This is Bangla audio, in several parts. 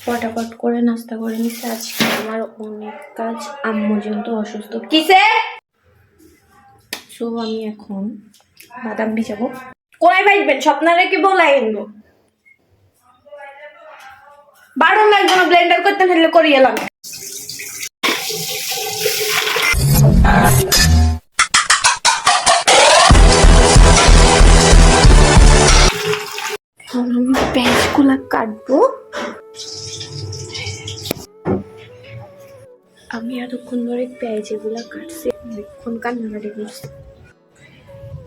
ফটাফট করে নাস্তা করে নিচ্ছে। আজকে আমার অনেক কাজ, আম্মু যেহেতু অসুস্থ। কিসে সো আমি এখন বাদাম ভিজাবো। কোথায় ভাজবেন? স্বপ্নারে কি বলাই আনবো? বারণ লাগবে না, ব্লেন্ডার করতে ফেললে করি এলাম। আমি পেঁয়াজগুলো কাটবো। আমি এতক্ষণ ধরে পেঁয়াজ এগুলা কাটছি, অনেকক্ষণ কান্নাকাটি করছি।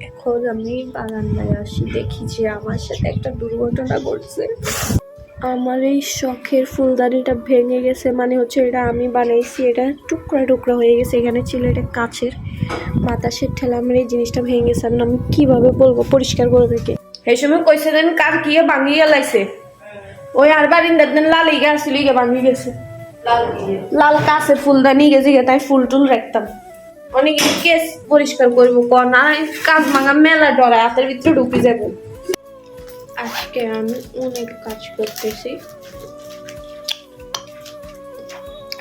এখন আমি বারান্দায় আসি, দেখি যে আমার সাথে একটা দুর্ঘটনা ঘটছে। আমার এই শখের ফুলদানিটা ভেঙে গেছে, মানে হচ্ছে এটা আমি বানাইছি, এটা টুকরা টুকরা হয়ে গেছে। এখানে ছিল এটা কাচের, বাতাসের ঠেলা আমার এই জিনিসটা ভেঙে গেছে। আমি কিভাবে বলবো পরিষ্কার করে থেকে? এই সময় কইছে দেন কার কি ভাঙিয়ে লাইছে, ওই আর বারিন্দার দেন লাল ইগা আসছিল, ইগা ভাঙি গেছে। লাল কাচের ফুলদানি গেছে, তাই ফুল টুল রাখতাম। অনেক কেস পরিষ্কার করবো কন, আর কাজ ভাঙা মেলা ডরা হাতের ভিতরে ঢুকে যাবো। আজকে আমি অনেক কাজ করতেছি।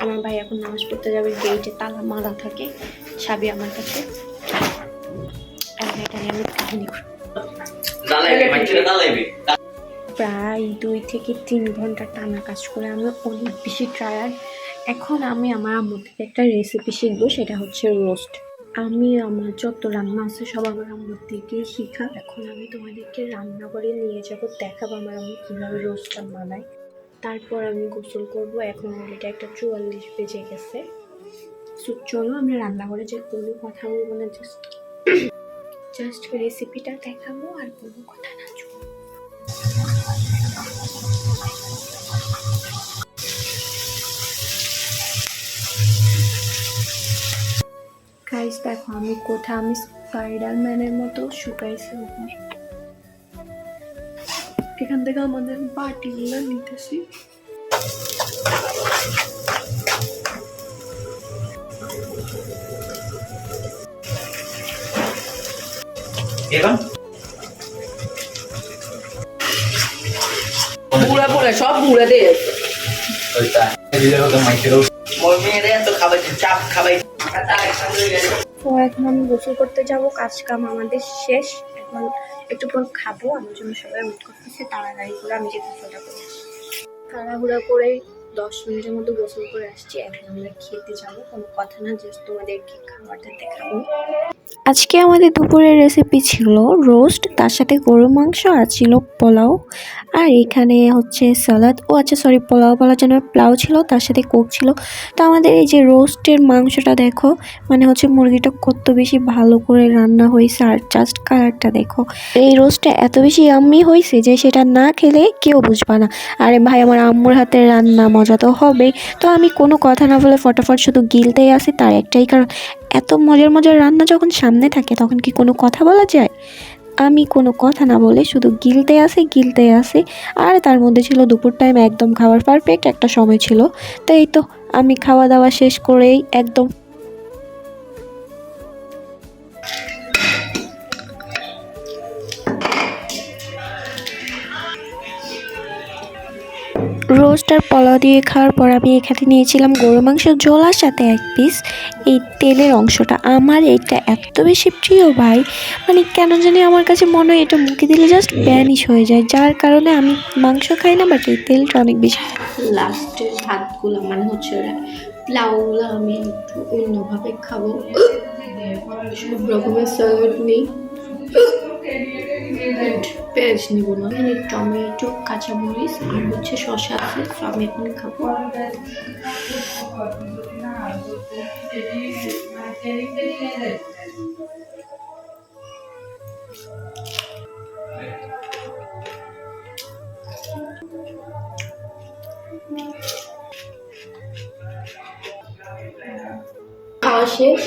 আমার ভাই এখন নামাজ পড়তে যাবে, গেটে তালা মারা থাকে, চাবি আমার কাছে। এটা নিয়ে আমি কাহিনী প্রায় 2 থেকে 3 ঘন্টা টানা কাজ করে আমি অনেক বেশি টায়ার্ড। এখন আমি আমার আম্মুর থেকে একটা রেসিপি শিখবো, সেটা হচ্ছে রোস্ট। আমি আমার যত রান্না আছে সব আমার আম্মুর থেকে শিখা। এখন আমি তোমাদেরকে রান্না করে নিয়ে যাবো, দেখাবো আমার আম্মু কীভাবে রোস্টটা বানায়। তারপর আমি গোসল করবো। এখন অলরেডি 1:44 বেজে গেছে। চলো আমরা রান্না করে যে কোনো কথা বলবো না, জাস্ট রেসিপিটা দেখাবো আর কোনো কথা না। গাইস দেখো আমি কোথায়, আমি স্পাইডারম্যানের মতো শুকাইছি। এখান থেকে আমাদের বাটিগুলো নিতেছি। পুরা পুরা সব পুরা দিয়ে তো এখন আমি গোসল করতে যাব, কাজ কাম আমাদের শেষ। এখন একটু পর খাবো, আমার জন্য সবাই ওয়েট করতেছে। তাড়াতাড়ি করে আমি যে গোসলটা করে আসছি, তাড়াহুড়া করে 10 মিনিটের মধ্যে গোসল করে আসছি। এখন আমরা খেতে যাবো, কোনো কথা না, জাস্ট তোমাদেরকে খাবারটা দেখাবো। আজকে আমাদের দুপুরের রেসিপি ছিল রোস্ট, তার সাথে গরুর মাংস, আর ছিল পোলাও, আর এখানে হচ্ছে সালাদ। ও আচ্ছা সরি, পোলাও বলার জন্য পোলাও ছিল, তার সাথে কোক ছিল। তো আমাদের এই যে রোস্টের মাংসটা দেখো, মানে হচ্ছে মুরগিটা কত বেশি ভালো করে রান্না হয়েছে, আর জাস্ট কালারটা দেখো। এই রোস্টটা এত বেশি ইয়াম্মি হয়েছে যে সেটা না খেলে কেউ বুঝবা না। আরে ভাই, আমার আম্মুর হাতের রান্না মজা তো হবেই। তো আমি কোনো কথা না বলে ফটাফট শুধু গিলতেই আসি, তার একটাই কারণ, এত মজার মজার রান্না যখন সামনে থাকে তখন কি কোনো কথা বলা যায়? আমি কোনো কথা না বলে শুধু গিলতে আসি। আর তার মধ্যে ছিল দুপুর টাইম, একদম খাওয়ার পারফেক্ট একটা সময় ছিল। তো এই তো আমি খাওয়া দাওয়া শেষ করেই একদম রোস্ট আর পোলাও দিয়ে খাওয়ার পর আমি এখানে নিয়েছিলাম গরু মাংস ঝোলার সাথে 1 পিস এই তেলের অংশটা। আমার এটা এত বেশি প্রিয় ভাই, মানে কেন জানি আমার কাছে মনে হয় এটা মুখে দিলে জাস্ট ভ্যানিশ হয়ে যায়, যার কারণে আমি মাংস খাই না, বাট এই তেলটা অনেক বেশি। লাস্টের ভাতগুলো মানে হচ্ছে পোলাওগুলো আমি একটু অন্যভাবে খাবো, সব রকমের স্যালাড নেই, পেঁয়াজ নিব না, এখানে টমেটো, কাঁচামরিচ আর হচ্ছে শসা আছে, তো আমি এখন খাবো। খাওয়া শেষ।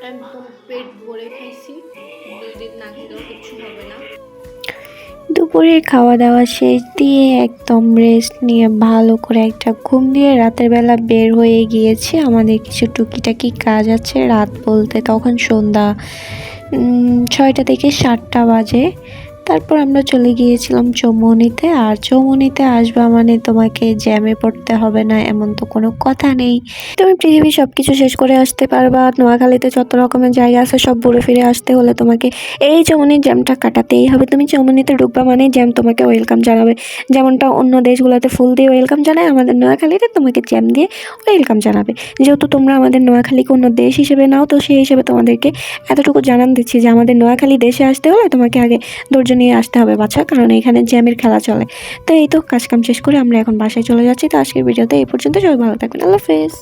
একদম পেট ভরে খাইছি, 2 দিন না খেলেও কিছু হবে না। দুপুরে খাওয়া দাওয়া শেষ দিয়ে একদম রেস্ট নিয়ে ভালো করে একটা ঘুম দিয়ে রাতের বেলা বের হয়ে গিয়েছি। আমাদের কিছু টুকিটাকি কাজ আছে, রাত বলতে তখন সন্ধ্যা 6টা থেকে 7টা বাজে। তারপর আমরা চলে গিয়েছিলাম চৌমুহনীতে। আর চৌমুহনীতে আসবা মানে তোমাকে জ্যামে পড়তে হবে না এমন তো কোনো কথা নেই। তুমি পৃথিবীর সব কিছু শেষ করে আসতে পারবা। নোয়াখালীতে যত রকমের জায়গা আছে সব ঘুরে ফিরে আসতে হলে তোমাকে এই চৌমুহনীর জ্যামটা কাটাতেই হবে। তুমি চৌমুহনীতে ঢুকবা মানে জ্যাম তোমাকে ওয়েলকাম জানাবে। যেমনটা অন্য দেশগুলোতে ফুল দিয়ে ওয়েলকাম জানায়, আমাদের নোয়াখালীতে তোমাকে জ্যাম দিয়ে ওয়েলকাম জানাবে। যেহেতু তোমরা আমাদের নোয়াখালীকে অন্য দেশ হিসেবে নাও, তো সেই হিসেবে তোমাদেরকে এতটুকু জানান দিচ্ছি যে আমাদের নোয়াখালী দেশে আসতে হলে তোমাকে আগে ধৈর্য নিয়ে আসতে হবে বাচ্চা, কারণ এখানে জ্যামের খেলা চলে। তো এই তো কাজ কাম শেষ করে আমরা এখন বাসায় চলে যাচ্ছি। তো আজকের ভিডিওতে এই পর্যন্ত, সবাই ভালো থাকবেন, আল্লাহ হাফেজ।